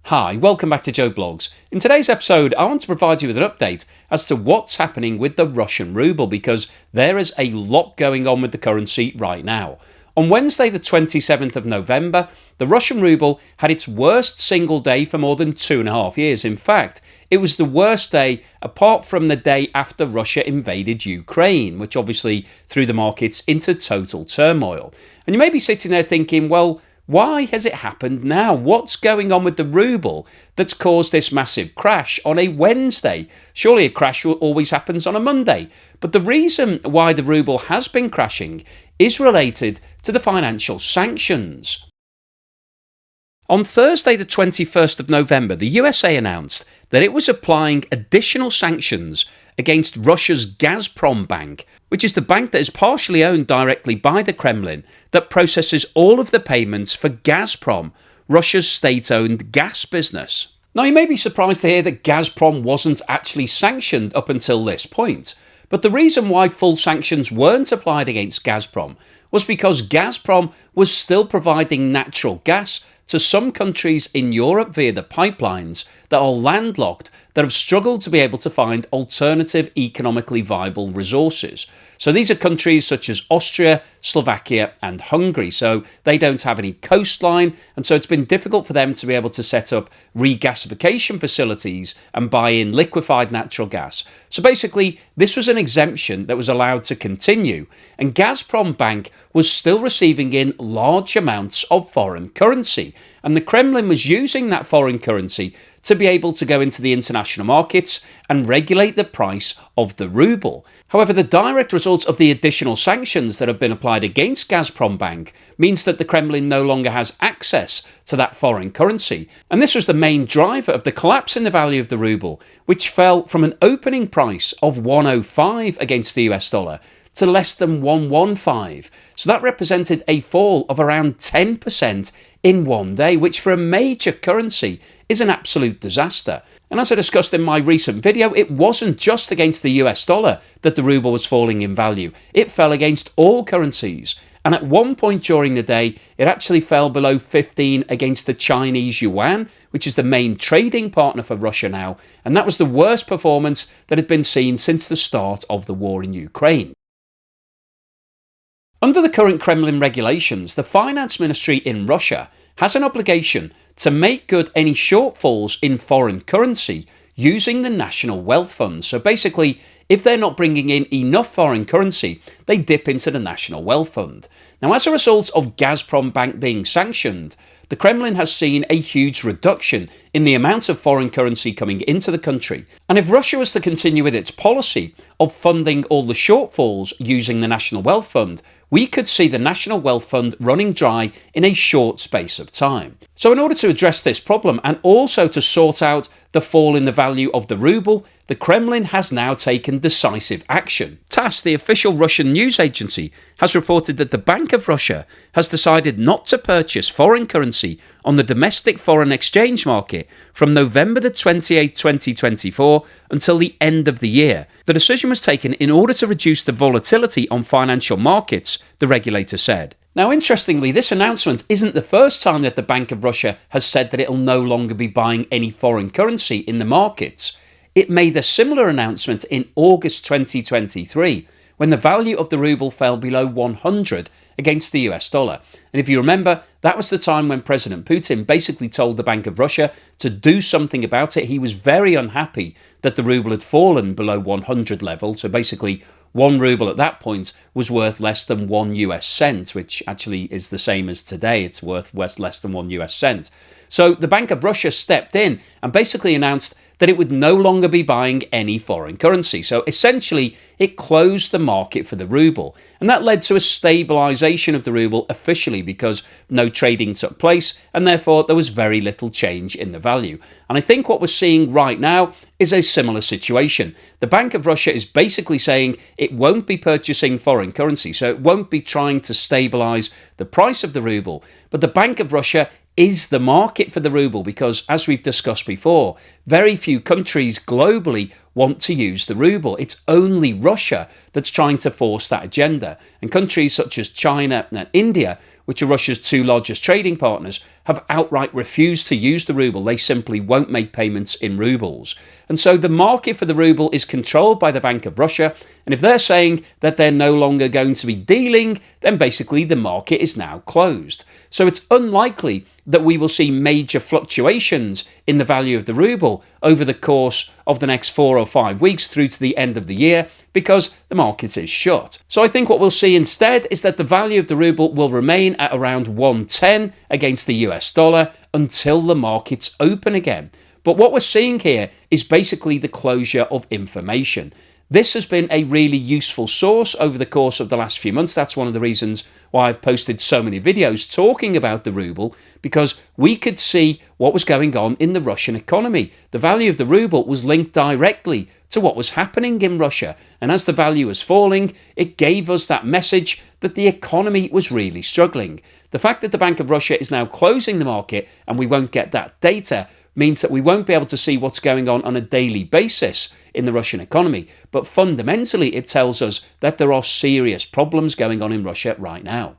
Hi, welcome back to Joe Blogs. In today's episode, I want to provide you with an update as to what's happening with the Russian ruble, because there is a lot going on with the currency right now. On Wednesday, the 27th of November, the Russian ruble had its worst single day for more than 2.5 years. In fact, it was the worst day apart from the day after Russia invaded Ukraine, which obviously threw the markets into total turmoil. And you may be sitting there thinking, well, why has it happened now? What's going on with the ruble that's caused this massive crash on a Wednesday? Surely a crash always happens on a Monday. But the reason why the ruble has been crashing is related to the financial sanctions. On Thursday, the 21st of November, the USA announced that it was applying additional sanctions against Russia's GAZPROMBANK, which is the bank that is partially owned directly by the Kremlin that processes all of the payments for Gazprom, Russia's state-owned gas business. Now, you may be surprised to hear that Gazprom wasn't actually sanctioned up until this point, but the reason why full sanctions weren't applied against Gazprom was because Gazprom was still providing natural gas to some countries in Europe via the pipelines that are landlocked, that have struggled to be able to find alternative economically viable resources. So these are countries such as Austria, Slovakia and Hungary. So they don't have any coastline, and so it's been difficult for them to be able to set up regasification facilities and buy in liquefied natural gas. So basically, this was an exemption that was allowed to continue, and GazPromBank was still receiving in large amounts of foreign currency, and the Kremlin was using that foreign currency to be able to go into the international markets and regulate the price of the ruble. However, the direct result of the additional sanctions that have been applied against GazPromBank means that the Kremlin no longer has access to that foreign currency. And this was the main driver of the collapse in the value of the ruble, which fell from an opening price of 105 against the US dollar to less than 115. So that represented a fall of around 10% in one day, which for a major currency is an absolute disaster. And as I discussed in my recent video, it wasn't just against the US dollar that the ruble was falling in value. It fell against all currencies. And at one point during the day, it actually fell below 15 against the Chinese yuan, which is the main trading partner for Russia now. And that was the worst performance that had been seen since the start of the war in Ukraine. Under the current Kremlin regulations, the finance ministry in Russia has an obligation to make good any shortfalls in foreign currency using the National Wealth Fund. So basically, if they're not bringing in enough foreign currency, they dip into the National Wealth Fund. Now, as a result of GazPromBank being sanctioned, the Kremlin has seen a huge reduction in the amount of foreign currency coming into the country. And if Russia was to continue with its policy of funding all the shortfalls using the National Wealth Fund, we could see the National Wealth Fund running dry in a short space of time. So in order to address this problem and also to sort out the fall in the value of the ruble, the Kremlin has now taken decisive action. TASS, the official Russian news agency, has reported that the Bank of Russia has decided not to purchase foreign currency on the domestic foreign exchange market from November the 28th, 2024 until the end of the year. The decision was taken in order to reduce the volatility on financial markets, the regulator said. Now, interestingly, this announcement isn't the first time that the Bank of Russia has said that it'll no longer be buying any foreign currency in the markets. It made a similar announcement in August 2023, when the value of the ruble fell below 100 against the US dollar. And if you remember, that was the time when President Putin basically told the Bank of Russia to do something about it. He was very unhappy that the ruble had fallen below 100 level. So basically, 1 ruble at that point was worth less than 1 US cent, which actually is the same as today. It's worth less than 1 US cent. So the Bank of Russia stepped in and basically announced that it would no longer be buying any foreign currency. So essentially, it closed the market for the ruble. And that led to a stabilisation of the ruble officially, because no trading took place and therefore there was very little change in the value. And I think what we're seeing right now is a similar situation. The Bank of Russia is basically saying it won't be purchasing foreign currency, so it won't be trying to stabilise the price of the ruble. But the Bank of Russia is the market for the ruble, because, as we've discussed before, very few countries globally want to use the ruble. It's only Russia that's trying to force that agenda. And countries such as China and India which are Russia's two largest trading partners, have outright refused to use the ruble. They simply won't make payments in rubles. And so the market for the ruble is controlled by the Bank of Russia. And if they're saying that they're no longer going to be dealing, then basically the market is now closed. So it's unlikely that we will see major fluctuations in the value of the ruble over the course of the next 4 or 5 weeks through to the end of the year, because the market is shut. So I think what we'll see instead is that the value of the ruble will remain at around 110 against the US dollar until the markets open again. But what we're seeing here is basically the closure of information. This has been a really useful source over the course of the last few months. That's one of the reasons why I've posted so many videos talking about the ruble, because we could see what was going on in the Russian economy. The value of the ruble was linked directly to what was happening in Russia. And as the value was falling, it gave us that message that the economy was really struggling. The fact that the Bank of Russia is now closing the market and we won't get that data means that we won't be able to see what's going on a daily basis in the Russian economy. But fundamentally, it tells us that there are serious problems going on in Russia right now.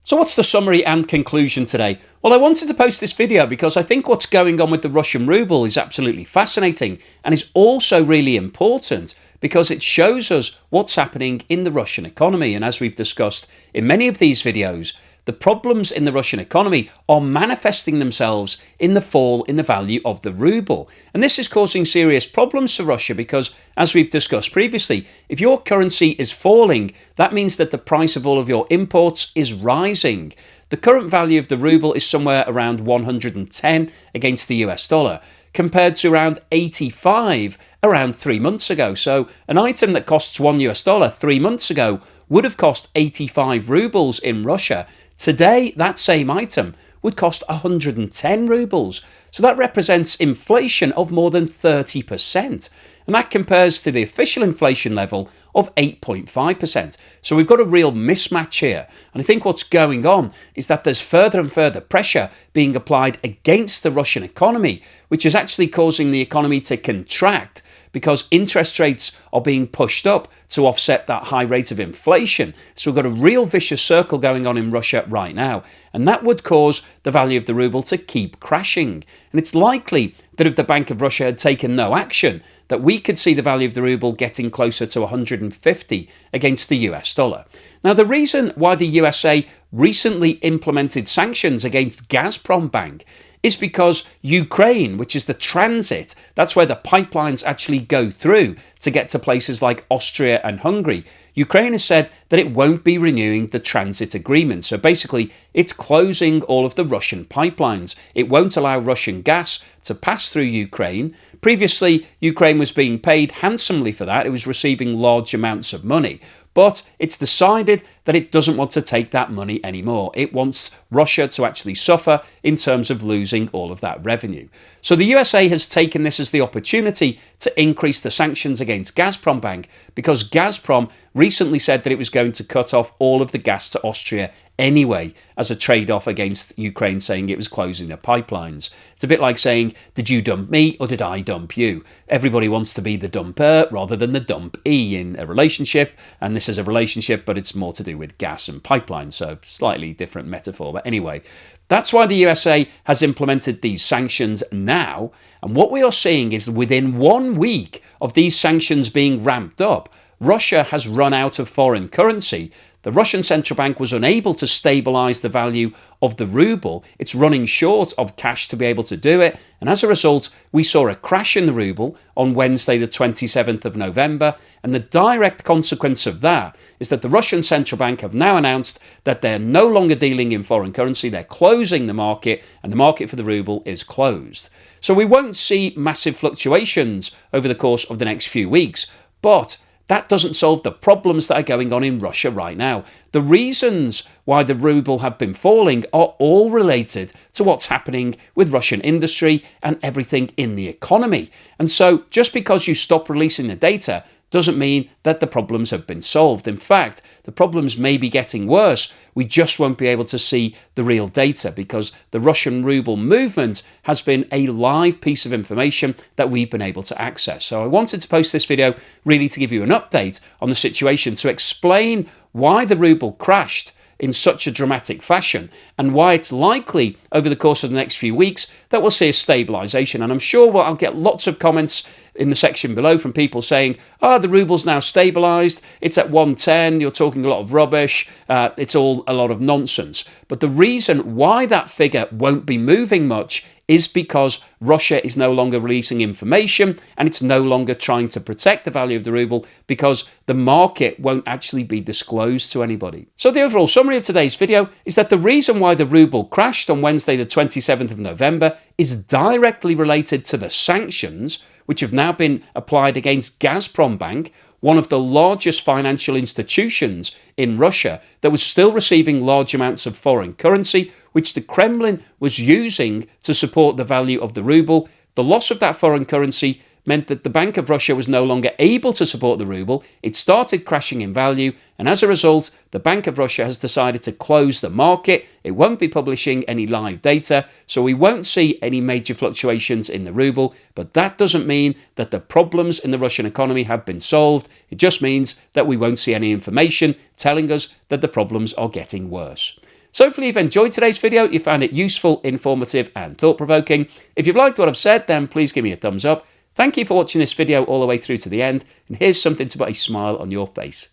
So what's the summary and conclusion today? Well, I wanted to post this video because I think what's going on with the Russian ruble is absolutely fascinating, and is also really important because it shows us what's happening in the Russian economy. And as we've discussed in many of these videos, the problems in the Russian economy are manifesting themselves in the fall in the value of the ruble. And this is causing serious problems for Russia because, as we've discussed previously, if your currency is falling, that means that the price of all of your imports is rising. The current value of the ruble is somewhere around 110 against the US dollar, compared to around 85 around 3 months ago. So an item that costs $1 3 months ago would have cost 85 rubles in Russia. Today, that same item would cost 110 rubles. So that represents inflation of more than 30%. And that compares to the official inflation level of 8.5%. So we've got a real mismatch here. And I think what's going on is that there's further and further pressure being applied against the Russian economy, which is actually causing the economy to contract, because interest rates are being pushed up to offset that high rate of inflation. So we've got a real vicious circle going on in Russia right now. And that would cause the value of the ruble to keep crashing. And it's likely that if the Bank of Russia had taken no action, that we could see the value of the ruble getting closer to 150 against the US dollar. Now, the reason why the USA recently implemented sanctions against GAZPROMBANK is because Ukraine, which is the transit, that's where the pipelines actually go through to get to places like Austria and Hungary. Ukraine has said that it won't be renewing the transit agreement. So basically, it's closing all of the Russian pipelines. It won't allow Russian gas to pass through Ukraine. Previously, Ukraine was being paid handsomely for that. It was receiving large amounts of money. But it's decided that it doesn't want to take that money anymore. It wants Russia to actually suffer in terms of losing all of that revenue. So the USA has taken this as the opportunity to increase the sanctions against GAZPROMBANK, because Gazprom recently said that it was going to cut off all of the gas to Austria anyway, as a trade-off against Ukraine saying it was closing the pipelines. It's a bit like saying, did you dump me or did I dump you? Everybody wants to be the dumper rather than the dumpee in a relationship, and this is a relationship, but it's more to do with gas and pipelines, so slightly different metaphor. But anyway, that's why the USA has implemented these sanctions now, and what we are seeing is within 1 week of these sanctions being ramped up, Russia has run out of foreign currency. The Russian central bank was unable to stabilise the value of the ruble. It's running short of cash to be able to do it. And as a result, we saw a crash in the ruble on Wednesday, the 27th of November. And the direct consequence of that is that the Russian central bank have now announced that they're no longer dealing in foreign currency. They're closing the market, and the market for the ruble is closed. So we won't see massive fluctuations over the course of the next few weeks. But that doesn't solve the problems that are going on in Russia right now. The reasons why the ruble have been falling are all related to what's happening with Russian industry and everything in the economy. And so just because you stop releasing the data doesn't mean that the problems have been solved. In fact, the problems may be getting worse. We just won't be able to see the real data because the Russian ruble movement has been a live piece of information that we've been able to access. So I wanted to post this video really to give you an update on the situation, to explain why the ruble crashed in such a dramatic fashion, and why it's likely over the course of the next few weeks that we'll see a stabilisation. And I'm sure I'll get lots of comments in the section below from people saying, the ruble's now stabilised, it's at 110, you're talking a lot of rubbish, it's all a lot of nonsense. But the reason why that figure won't be moving much is because Russia is no longer releasing information and it's no longer trying to protect the value of the ruble because the market won't actually be disclosed to anybody. So the overall summary of today's video is that the reason why the ruble crashed on Wednesday the 27th of November is directly related to the sanctions which have now been applied against GAZPROMBANK, one of the largest financial institutions in Russia that was still receiving large amounts of foreign currency, which the Kremlin was using to support the value of the ruble. The loss of that foreign currency meant that the Bank of Russia was no longer able to support the ruble. It started crashing in value, and as a result, the Bank of Russia has decided to close the market. It won't be publishing any live data, so we won't see any major fluctuations in the ruble, but that doesn't mean that the problems in the Russian economy have been solved. It just means that we won't see any information telling us that the problems are getting worse. So hopefully you've enjoyed today's video, you found it useful, informative and thought-provoking. If you've liked what I've said, then please give me a thumbs up. Thank you for watching this video all the way through to the end, and here's something to put a smile on your face.